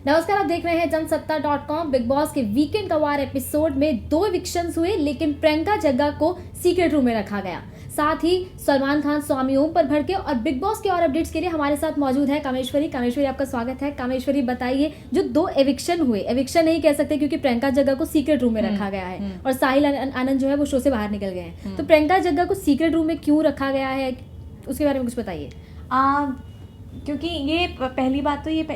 नमस्कार, आप देख रहे हैं जनसत्ता.com। बिग बॉस के वीकेंड का वार एपिसोड में 2 इविक्शंस हुए, लेकिन प्रियंका जग्गा को सीक्रेट रूम में रखा गया। साथ ही सलमान खान स्वामी ओम पर भड़के। और बिग बॉस के और अपडेट्स के लिए हमारे साथ मौजूद है कामेश्वरी। आपका स्वागत है। कामेश्वरी, बताइए, जो 2 एविक्शन हुए, एविक्शन नहीं कह सकते क्योंकि प्रियंका जग्गा को सीक्रेट रूम में रखा गया है और साहिल आनंद जो है वो शो से बाहर निकल गए हैं, तो प्रियंका जग्गा को सीक्रेट रूम में क्यों रखा गया है, उसके बारे में कुछ बताइए। क्योंकि ये पहली बात तो ये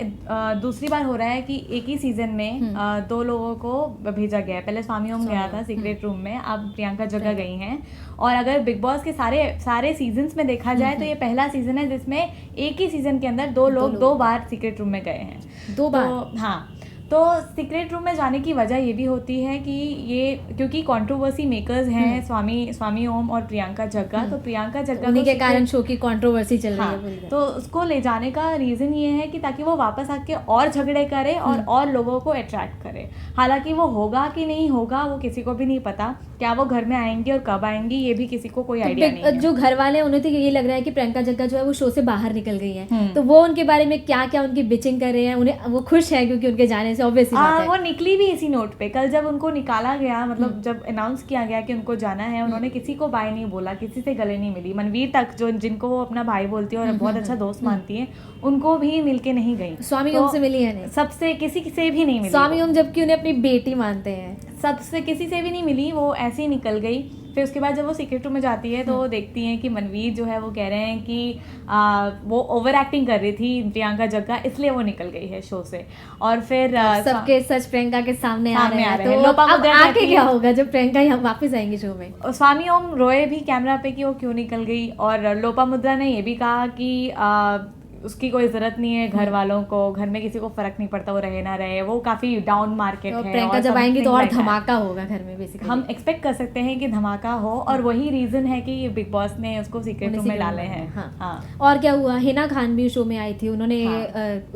दूसरी बार हो रहा है कि एक ही सीजन में 2 लोगों को भेजा गया है। पहले स्वामी ओम गया था सीक्रेट रूम में, अब प्रियंका जग्गा गई हैं। और अगर बिग बॉस के सारे सीजन्स में देखा जाए तो ये पहला सीजन है जिसमें एक ही सीजन के अंदर 2 लोग 2 बार सीक्रेट रूम में गए हैं। 2 बार? हाँ, तो सीक्रेट रूम में जाने की वजह ये भी होती है कि ये क्योंकि कंट्रोवर्सी मेकर्स हैं स्वामी ओम और प्रियंका जग्गा, तो प्रियंका जग्गा उन्हीं के कारण शो की कंट्रोवर्सी चल रही है। तो उसको ले जाने का रीज़न ये है कि ताकि वो वापस आके और झगड़े करे और लोगों को अट्रैक्ट करे। हालांकि वो होगा कि नहीं होगा वो किसी को भी नहीं पता। क्या वो घर में आएंगी और कब आएंगी ये भी किसी को कोई आइडिया नहीं है। जो घर वाले हैं उन्हें तो ये लग रहा है कि प्रियंका जग्गा जो है वो शो से बाहर निकल गई है, तो वो उनके बारे में क्या क्या उनकी बिचिंग कर रहे हैं, उन्हें वो खुश है क्योंकि उनके जाने से ऑब्वियसली बात है। वो निकली भी इसी नोट पे। कल जब उनको निकाला गया, मतलब जब अनाउंस किया गया कि उनको जाना है, उन्होंने किसी को बाय नहीं बोला, किसी से गले नहीं मिली। मनवीर तक जिनको वो अपना भाई बोलती है और बहुत अच्छा दोस्त मानती है, उनको भी मिलके नहीं गई। स्वामी ओम से मिली है नहीं, सबसे किसी से भी नहीं मिली। स्वामी ओम जबकि उन्हें अपनी बेटी मानते हैं, सबसे किसी से भी नहीं मिली, वो ऐसे ही निकल गई। फिर उसके बाद जब वो सीक्रेट रूम में जाती है तो वो देखती हैं कि मनवीर जो है वो कह रहे हैं कि वो ओवर एक्टिंग कर रही थी प्रियंका जग्गा, इसलिए वो निकल गई है शो से। और फिर सबके सच प्रियंका के सामने आ रहे हैं। तो अब आगे क्या होगा जब प्रियंका यहाँ वापस आएंगी शो में? स्वामी ओम रोए भी कैमरा पे कि वो क्यों निकल गई, और लोपामुद्रा ने ये भी कहा कि उसकी कोई ज़रूरत नहीं है घर वालों को, घर में किसी को फ़र्क नहीं पड़ता, वो रहे ना रहे, वो काफ़ी डाउन मार्केट है। प्रियंका जब आएंगी तो और धमाका होगा घर में बेसिकली। हम एक्सपेक्ट कर सकते हैं कि धमाका हो, और वही रीज़न है कि बिग बॉस ने उसको सीक्रेट रूम में डाले हैं। हाँ। और क्या हुआ, हिना खान भी शो में आई थी, उन्होंने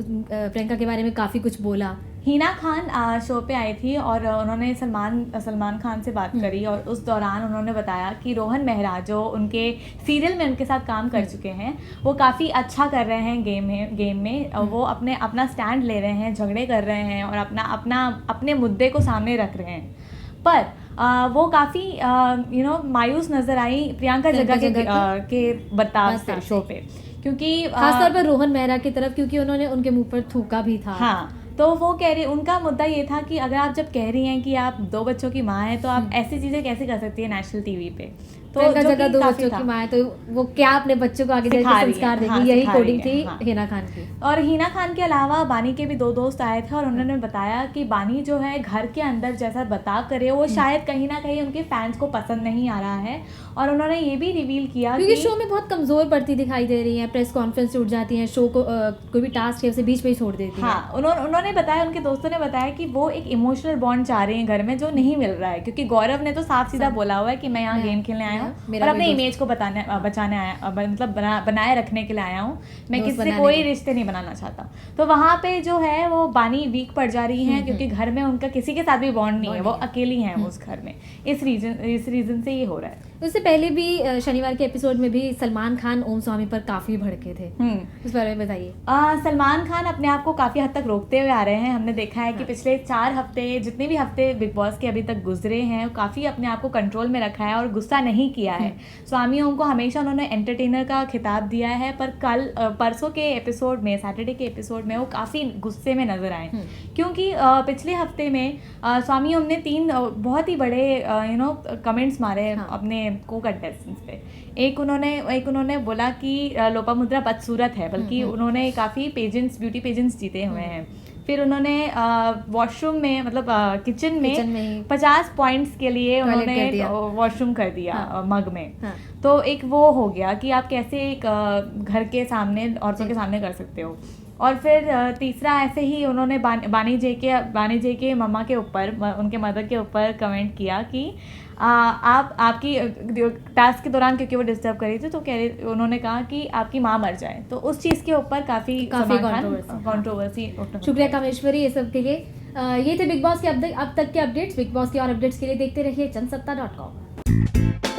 प्रियंका के बारे में काफ़ी कुछ बोला। हिना खान शो पे आई थी और उन्होंने सलमान खान से बात करी, और उस दौरान उन्होंने बताया कि रोहन मेहरा जो उनके सीरियल में उनके साथ काम कर चुके हैं, वो काफ़ी अच्छा कर रहे हैं गेम में। वो अपना स्टैंड ले रहे हैं, झगड़े कर रहे हैं और अपने मुद्दे को सामने रख रहे हैं। पर वो काफ़ी मायूस नज़र आई प्रियंका जग्गा के बर्ताव से शो पे, क्योंकि खासतौर पर रोहन मेहरा की तरफ, क्योंकि उन्होंने उनके मुंह पर थूका भी था। हाँ, तो वो कह रही, उनका मुद्दा ये था कि अगर आप जब कह रही हैं कि आप 2 बच्चों की माँ हैं, तो आप ऐसी चीज़ें कैसे कर सकती है नेशनल टीवी पे। तो जगह 2 बच्चों की माँ है, तो वो क्या अपने बच्चों को आगे जाकर संस्कार देगी, यही कोडिंग थी हिना खान की। और हिना खान के अलावा बानी के भी 2 दोस्त आए थे, और उन्होंने बताया कि बानी जो है घर के अंदर जैसा बर्ताव करे वो शायद कहीं ना कहीं उनके फैंस को पसंद नहीं आ रहा है। और उन्होंने ये भी रिवील किया क्योंकि शो में बहुत कमजोर पड़ती दिखाई दे रही है, प्रेस कॉन्फ्रेंस से उठ जाती है, शो को कोई भी टास्क है उसे बीच में ही छोड़ देती है। हाँ, उन्होंने बताया, उनके दोस्तों ने बताया कि वो एक इमोशनल बॉन्ड चाह रहे हैं घर में, जो नहीं मिल रहा है। क्योंकि गौरव ने तो साफ सीधा बोला हुआ है कि मैं यहाँ गेम खेलने आया हूँ और अपने इमेज को बचाने आया, मतलब बनाए रखने के लिए आया हूँ, मैं किसी से कोई रिश्ते नहीं बनाना चाहता। तो वहाँ पे जो है वो बानी वीक पड़ जा रही हैं, क्योंकि घर में उनका किसी के साथ भी बॉन्ड नहीं है, वो अकेली हैं उस घर में। इस रीजन से ये हो रहा है। उससे पहले भी शनिवार के एपिसोड में भी सलमान खान ओम स्वामी पर काफी भड़के थे, उस बारे में बताइए। सलमान खान अपने आप को काफी हद तक रोकते हुए आ रहे हैं। हमने देखा है कि पिछले 4 हफ्ते, जितने भी हफ्ते बिग बॉस के अभी तक गुजरे हैं, काफी अपने आप को कंट्रोल में रखा है और गुस्सा नहीं किया है। स्वामी ओम को हमेशा उन्होंने एंटरटेनर का खिताब दिया है, पर परसों के एपिसोड में, सैटरडे के एपिसोड में वो काफी गुस्से में नजर आए, क्योंकि पिछले हफ्ते में स्वामी ओम ने 3 बहुत ही बड़े कमेंट्स मारे अपने को कंटेस्टेंट्स पे। एक उन्होंने बोला कि लोपामुद्रा बदसूरत है, बल्कि उन्होंने काफ़ी ब्यूटी पेजेंट्स जीते हुए हैं। फिर उन्होंने वॉशरूम में, मतलब किचन में 50 पॉइंट्स के लिए उन्होंने वॉशरूम कर दिया मग में। तो एक वो हो गया कि आप कैसे एक घर के सामने, औरतों के सामने कर सकते हो। और फिर तीसरा ऐसे ही उन्होंने बानी जे के मम्मा के ऊपर, उनके मदर के ऊपर कमेंट किया कि आपकी टास्क के दौरान, क्योंकि वो डिस्टर्ब कर रही थी, तो उन्होंने कहा कि आपकी माँ मर जाए। तो उस चीज़ के ऊपर काफ़ी कंट्रोवर्सी। शुक्रिया कामेश्वरी ये सब के लिए। ये थे बिग बॉस के अब तक के अपडेट्स। बिग बॉस के और अपडेट्स के लिए देखते रहिए जनसत्ता.com।